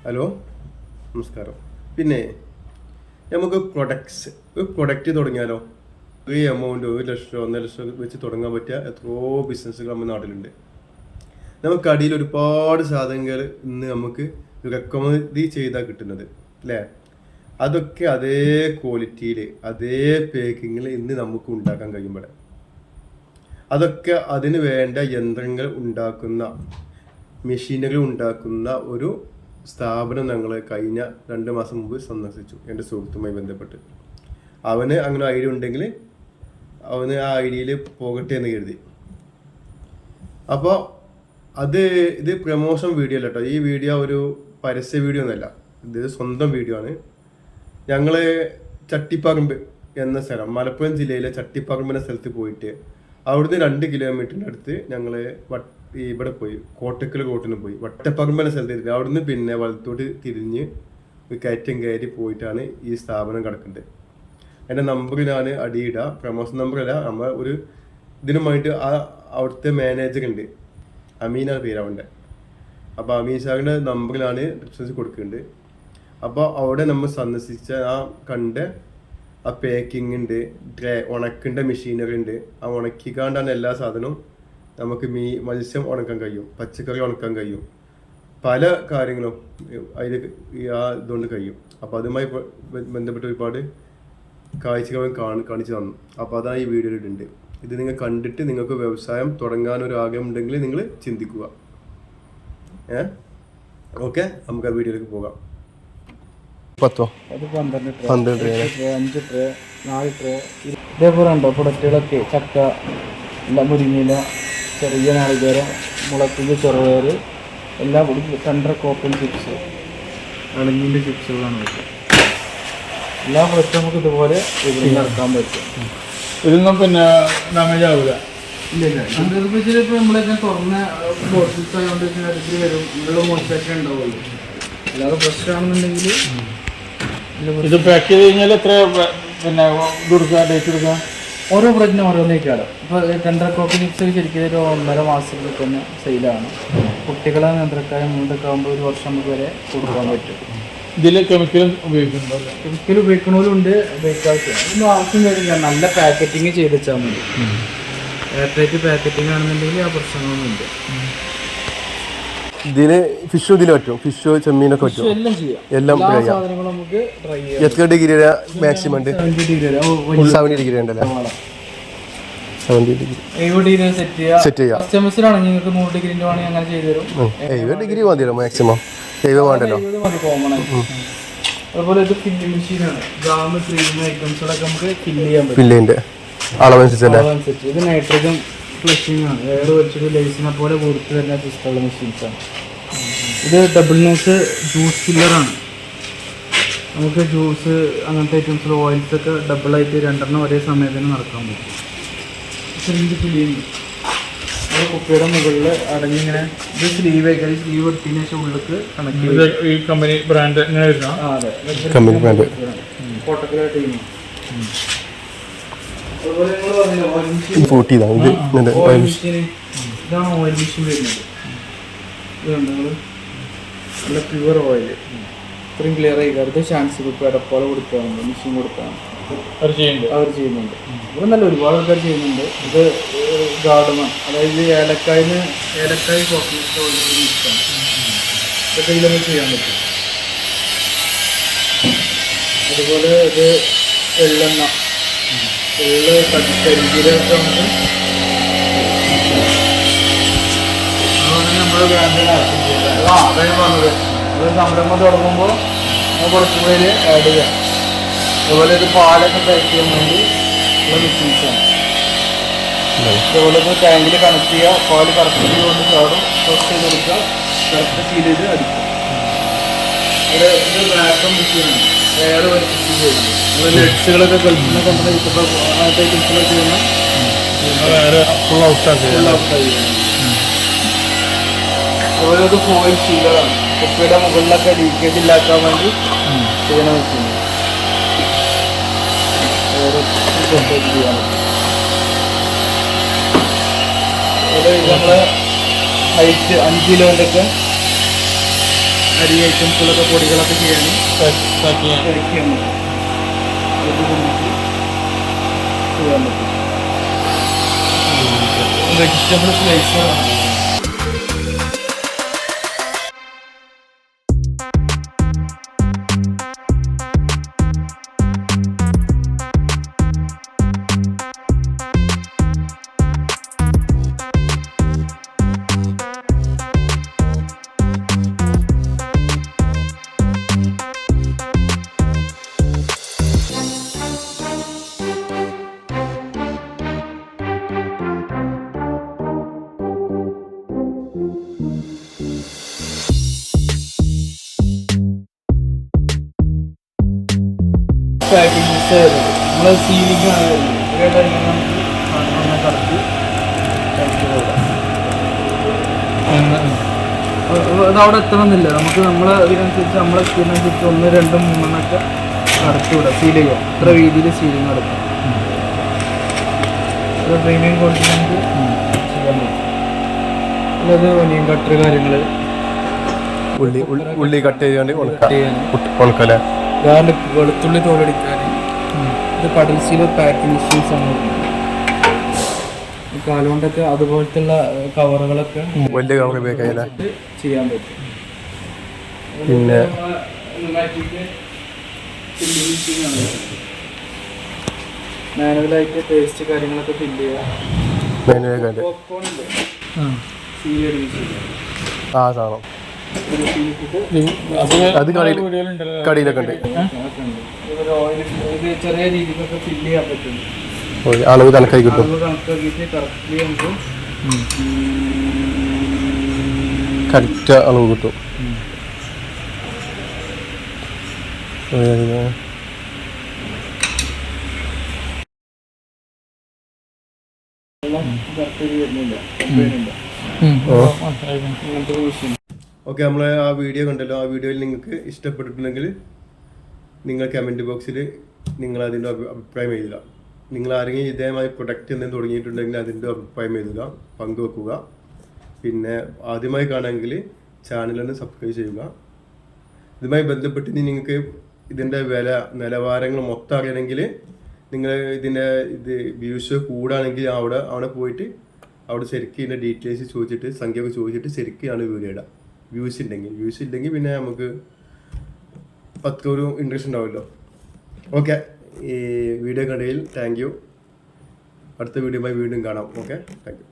Hello നമസ്കാരം. പിന്നെ നമുക്ക് ഒരു പ്രൊഡക്റ്റ് തുടങ്ങിയാലോ? ഈ എമൗണ്ട് 1 ലക്ഷം 1.5 ലക്ഷം വെച്ച് തുടങ്ങാൻ പറ്റിയ എത്രയോ ബിസിനസ്സുകൾ നമ്മുടെ നാട്ടിലുണ്ട്. നമുക്ക് അടിയിൽ ഒരുപാട് സാധനങ്ങൾ ഇന്ന് നമുക്ക് റെക്കമെൻഡ് ചെയ്താൽ കിട്ടുന്നത് അല്ലേ? അതൊക്കെ അതേ ക്വാളിറ്റിയിൽ അതേ പാക്കിങ്ങിൽ ഇന്ന് നമുക്ക് ഉണ്ടാക്കാൻ കഴിയുമ്പോൾ അതൊക്കെ അതിന് വേണ്ട യന്ത്രങ്ങൾ ഉണ്ടാക്കുന്ന മെഷീനുകൾ ഉണ്ടാക്കുന്ന ഒരു സ്ഥാപനം ഞങ്ങൾ കഴിഞ്ഞ 2 മാസം മുമ്പ് സന്ദർശിച്ചു. എൻ്റെ സുഹൃത്തുമായി ബന്ധപ്പെട്ട് അവന് അങ്ങനെ ഐഡിയ ഉണ്ടെങ്കിൽ അവന് ആ ഐഡിയയിൽ പോകട്ടെ എന്ന് കരുതി. അപ്പോൾ ഇത് പ്രമോഷൻ വീഡിയോ അല്ല കേട്ടോ. ഈ വീഡിയോ ഒരു പരസ്യ വീഡിയോ ഒന്നുമല്ല, ഇത് സ്വന്തം വീഡിയോ ആണ്. ഞങ്ങൾ ചട്ടിപ്പറമ്പ് എന്ന സ്ഥലം, മലപ്പുറം ജില്ലയിലെ ചട്ടിപ്പറമ്പ് എന്ന സ്ഥലത്ത് പോയിട്ട് അവിടുന്ന് 2 കിലോമീറ്ററിൻ്റെ അടുത്ത് ഞങ്ങൾ ഇവിടെ പോയി കോട്ടക്കൽ റോട്ടിന് പോയി വട്ടപ്പറമ്പ് എന്ന സ്ഥലത്ത്. അവിടുന്ന് പിന്നെ വലത്തോട്ട് തിരിഞ്ഞ് ഒരു കയറ്റം കയറി പോയിട്ടാണ് ഈ സ്ഥാപനം കിടക്കുന്നത്. എൻ്റെ നമ്പർ ഞാൻ അടിയിടാം, പ്രമോഷൻ നമ്പറല്ല, നമ്മൾ ഒരു ഇതിനുമായിട്ട് അവിടുത്തെ മാനേജർ ഉണ്ട്, അമീനാണ് പേര് അവൻ്റെ. അപ്പോൾ അമീൻ സാറിൻ്റെ നമ്പർ ഞാൻ ഡിസ്ക്രിപ്ഷനിൽ കൊടുക്കുന്നുണ്ട്. അപ്പോൾ അവിടെ നമ്മൾ സന്ദർശിച്ച കണ്ട ആ പാക്കിംഗ് ഉണ്ട്, ഉണക്കേണ്ട മെഷീനറി ഉണ്ട്. ആ ഉണക്കിക്കാണ്ടാണ് എല്ലാ സാധനവും. നമുക്ക് മത്സ്യം ഉണക്കാൻ കഴിയും, പച്ചക്കറി ഉണക്കാൻ കഴിയും, പല കാര്യങ്ങളും അതിൽ ഇതുകൊണ്ട് കഴിയും. അപ്പോൾ അതുമായി ബന്ധപ്പെട്ട് ഒരുപാട് കാഴ്ചകൾ കാണിച്ചു തന്നു. അപ്പോൾ അതാണ് ഈ വീഡിയോയിൽ ഇടുന്നുണ്ട്. ഇത് നിങ്ങൾ കണ്ടിട്ട് നിങ്ങൾക്ക് വ്യവസായം തുടങ്ങാനൊരു ആഗ്രഹം ഉണ്ടെങ്കിൽ നിങ്ങൾ ചിന്തിക്കുക. ഓക്കെ, നമുക്ക് ആ വീഡിയോയിലേക്ക് പോകാം. 10 12 ട്രേ, 5 ട്രേ, 4 ട്രേ ഇതേപോലെ ഉണ്ടോ പ്രൊഡക്റ്റുകളൊക്കെ? ചക്ക, മുരിങ്ങയില, ചെറിയ നാളികേരം, മുളക്കിൻ്റെ ചെറുപയർ, എല്ലാം ടെൻഡർ കോപ്പൻ ചിപ്സ്, അളങ്ങിൻ്റെ ചിപ്സുകളാണ് വെച്ചത്. എല്ലാ പ്രൊഡക്റ്റും നമുക്ക് ഇതുപോലെ ഇതിൽ നടക്കാൻ പറ്റും. ഇതൊന്നും പിന്നെ ഡാമേജ് ആവില്ല. ഇല്ല ഇപ്പോൾ നമ്മളൊക്കെ തുറന്ന ബോട്ടിൽസ് ആയതുകൊണ്ട് ഇതിൽ വരും, ഉള്ള മോശമൊക്കെ ഉണ്ടാവുള്ളൂ. അല്ലാതെ പ്രശ്നമാണെന്നുണ്ടെങ്കിൽ ഇത് പാക്ക് ചെയ്ത് കഴിഞ്ഞാൽ എത്ര പിന്നെ ഇത് കൊടുക്കുക, ഡേറ്റ് കൊടുക്കുക? ഓരോ പ്രൊഡക്റ്റിനും ഓരോന്നേക്കാണ്. ഇപ്പോൾ ടെൻഡർ കോപ്പി ചിപ്സ് ശരിക്കും ഒരു 1.5 മാസത്തിൽ തന്നെ സെയിലാണ്. കുട്ടികളെ നേന്ത്രക്കായ മുണ്ടൊക്കെ ആകുമ്പോൾ 1 വർഷം നമുക്ക് വരെ കൊടുക്കാൻ പറ്റും. ഇതിൽ കെമിക്കലും ഉപയോഗിക്കുന്നുണ്ടോ? കെമിക്കൽ ഉപയോഗിക്കണവരുണ്ട്, ഉപയോഗിക്കാത്ത ഒന്നും ആവശ്യം വരില്ല. നല്ല പാക്കറ്റിങ് ചെയ്ത് വെച്ചാൽ മതി. എയർടൈറ്റ് പാക്കറ്റിംഗ് ആണെന്നുണ്ടെങ്കിൽ ആ പ്രശ്നങ്ങളൊന്നുമില്ല. ഇതിന് ഫിഷ് ഇതിൽ പറ്റും, ഫിഷ് ചെമ്മീനൊക്കെ പറ്റും, എല്ലാം ചെയ്യാം. എല്ലാം സാധനങ്ങളും നമുക്ക് ട്രൈ ചെയ്യാം. എത്ര ഡിഗ്രി മാക്സിമം ഉണ്ട്? 70 ഡിഗ്രി ഉണ്ടല്ലേ? 70 ഡിഗ്രി 70 ഡിഗ്രി സെറ്റ് ചെയ്യാം. കസ്റ്റമേഴ്സിനാണെങ്കിൽ നിങ്ങൾക്ക് 100 ഡിഗ്രിൻ്റെ വേണമെങ്കിൽ അങ്ങനെ ചെയ്തു തരും. 70 ഡിഗ്രി മതിയല്ലോ മാക്സിമം, 70 വേണ്ടല്ലോ. മതി കോമൺ ആയിട്ട്. അതുപോലെ ഇത് ഫില്ലിംഗ് മെഷീനാണ്. ജാം, ക്രീം ഐറ്റംസുകളൊക്കെ നമുക്ക് ഫില്ല് ചെയ്യാൻ പറ്റും. ഫില്ലിന്റെ അളവനുസരിച്ചല്ലേ? ഇത് നൈട്രജൻ ഫ്ലഷിംഗ് ആണ്. എയർ വെച്ചിട്ട് ലൈസിനെ പോലെ കൊടുത്ത് വരുന്ന സിസ്റ്റമുള്ള മെഷീൻസാണ്. ഇത് ഡബിൾ നോസ് ജ്യൂസ് ഫില്ലറാണ്. നമുക്ക് ജ്യൂസ് അങ്ങനത്തെ ഐറ്റംസിൽ ഓയിൽസൊക്കെ ഡബിളായിട്ട് 2 ഒരേ സമയത്തിന് നടക്കാൻ പറ്റും. ചെറിയ ഫില്ലിങ് അത് കുപ്പിയുടെ മുകളിൽ അടങ്ങിങ്ങനെ ഇത് സ്ലീവ് ആയി സ്ലീവ് എടുത്തതിന് ശേഷം ഉള്ളിലേക്ക് കണക്ട് ചെയ്യും. ഈ കമ്പനി ബ്രാൻഡ് എങ്ങനെ വരുന്ന? അതെ, കമ്പനി ബ്രാൻഡ് കോട്ടക്കല ടീം. അതുപോലെ നിങ്ങൾ പറഞ്ഞില്ല ഓയിൽ മെഷീൻ, ഓയിൽ മെഷീൻ. ഇതാണ് ഓയിൽ മെഷീൻ വരുന്നത്. ഇതുണ്ട് നിങ്ങൾ നല്ല പ്യുവർ ഓയിൽ. ഇത്രയും ക്ലിയർ ആയി വെറുതെ ചാൻസ് ഇപ്പോൾ ഇടപ്പാള് കൊടുക്കുകയാണ്, മെഷീൻ കൊടുക്കുകയാണ് അവർ ചെയ്യുന്നുണ്ട്. ഇവിടെ നല്ല ഒരുപാട് ആൾക്കാർ ചെയ്യുന്നുണ്ട്. ഇത് ഗാർഡമൺ, അതായത് ഏലക്കായ് ചോക്ലേറ്റ് ഓയിൽ മിക്സാണ്. ഇതൊക്കെ ഇതിലൊക്കെ ചെയ്യാൻ പറ്റും. അതുപോലെ ഇത് എള്ളെണ്ണ, കരിഞ്ചീരൊക്കെ നമുക്ക് നമ്മുടെ ബ്രാൻഡിൽ അതായത് പറഞ്ഞത് ഒരു സംരംഭം തുടങ്ങുമ്പോൾ കുറച്ച് പേര് ആഡ് ചെയ്യാം. അതുപോലെ ഇത് പാലൊക്കെ പാക്ക് ചെയ്യാൻ വേണ്ടി ഉള്ള മെഷീൻസാണ്. അതുപോലെ ഇത് ടാങ്കിൽ കണക്ട് ചെയ്യുക, പാല് കറക്റ്റ് കൊണ്ട് ചാടും, പ്രസ് ചെയ്ത് കൊടുക്കുക, കറക്റ്റ് സീൽ ചെയ്ത് അടിക്കും. ഇത് വാക്വം മെഷീനാണ്. എയർ വലിച്ചിട്ട് ചെയ്യുന്നത്. നമ്മൾ നെറ്റ്സുകളൊക്കെ കളിക്കുന്ന കമ്പനി അങ്ങനത്തെ ഐറ്റംസുകളൊക്കെ ചെയ്യുന്ന ഫുൾ ഔട്ടാക്കി. അതുപോലെ ഇത് ഫോയിൽ സീലറാണ്. കുപ്പിയുടെ മുകളിലൊക്കെ ലീക്കേജ് ഇല്ലാക്കാൻ വേണ്ടി ചെയ്യണ മെഷീൻ. ചെയ്യാൻ പറ്റും. അതുപോലെ ഇത് നമ്മളെ ഹൈറ്റ് 5 കിലോൻ്റെ ഒക്കെ അരി ഐറ്റംസുകളൊക്കെ പൊടികളൊക്കെ ചെയ്യാനും പാക്ക് ചെയ്യാൻ പാക്ക് ചെയ്യാൻ പറ്റും. ഇത് നമുക്ക് ചെയ്യാൻ പറ്റും. വെജിറ്റബിൾ സ്ലൈസറാണ്. പാക്കിംഗ് നമ്മൾ സീലിംഗ് ആണ് വരുന്നത്. നമുക്ക് കറക്റ്റ് അത് അവിടെ എത്തണമെന്നില്ല. നമുക്ക് നമ്മളെ ഇതിനനുസരിച്ച് നമ്മളെ ഇതിനനുസരിച്ച് 1, 2, 3 കടത്തി വിടാം. സീൽ ചെയ്യാം. ഇത്ര രീതിയിൽ സീലിംഗ് നടക്കും. ഇത്ര പ്രീമിയം ക്വാളിറ്റി നമുക്ക് ചെയ്യാൻ പറ്റും. അല്ലാതെ ഒനിയൻ കട്ടർ കാര്യങ്ങൾ ഉള്ളി കട്ട് ചെയ്യാണ്ട് ചെയ്യാൻ, ഉണക്കല്ലേ, ഗാർലിക് വെളുത്തുള്ളി തോലടിക്കാൻ. ഇത് കടൽ സീലർ പാക്കിംഗ് മെഷീൻസ് ആണ്. കാലുകൊണ്ടൊക്കെ അതുപോലത്തുള്ള കവറുകളൊക്കെ വലിയ കവർ ഉപയോഗിക്കാനില്ല ചെയ്യാൻ പറ്റും. പിന്നെ മാനുവലായിട്ട് ടേസ്റ്റ് കാര്യങ്ങളൊക്കെ ഫില്ല് ചെയ്യാം. മെനുവേക്കുണ്ട് പോപ്കോൺ ഉണ്ട്, സീലിയർ മെഷീൻ. ആ സാധനം അത് കടയിലൊക്കെ ഉണ്ട്. ഒരു ഓയിൽ ഇത് ചെറിയ രീതിക്കൊക്കെ ഫില്ല് ചെയ്യാൻ പറ്റും. അളവ് കണക്കായി കിട്ടും. അളവ് കണക്കാക്കിയിട്ട് കറക്റ്റ്ലി നമുക്ക് കറക്റ്റ് അളവ് കിട്ടും. ഓക്കെ, നമ്മൾ ആ വീഡിയോ കണ്ടല്ലോ. ആ വീഡിയോയിൽ നിങ്ങൾക്ക് ഇഷ്ടപ്പെട്ടിട്ടുണ്ടെങ്കിൽ നിങ്ങൾ കമൻറ്റ് ബോക്സിൽ നിങ്ങൾ അതിൻ്റെ അഭിപ്രായം എഴുതുക. നിങ്ങൾ ആരെങ്കിലും ഇതേമായി പ്രൊഡക്റ്റ് എന്തെങ്കിലും തുടങ്ങിയിട്ടുണ്ടെങ്കിൽ അതിൻ്റെ അഭിപ്രായം എഴുതുക, പങ്കുവെക്കുക. പിന്നെ ആദ്യമായി കാണുമെങ്കിൽ ചാനലൊന്ന് സബ്സ്ക്രൈബ് ചെയ്യുക. ഇതുമായി ബന്ധപ്പെട്ട് നിങ്ങൾക്ക് ഇതിൻ്റെ വില നിലവാരങ്ങൾ മൊത്തം അറിയണമെങ്കിൽ നിങ്ങൾ ഇതിൻ്റെ വ്യൂസ് കൂടുകയാണെങ്കിൽ അവിടെ പോയിട്ട് അവിടെ ശരിക്കും ഇതിൻ്റെ ഡീറ്റെയിൽസ് ചോദിച്ചിട്ട് സംഖ്യയൊക്കെ ചോദിച്ചിട്ട് ശരിക്കാണ് വീഡിയോ ഇടുക. വ്യൂസ് ഇല്ലെങ്കിൽ പിന്നെ നമുക്ക് ഒരു ഇൻട്രസ്റ്റ് ഉണ്ടാവുമല്ലോ. ഓക്കെ, ഈ വീഡിയോ കണ്ടതിൽ താങ്ക് യു. അടുത്ത വീഡിയോയുമായി വീണ്ടും കാണാം. Okay, thank you.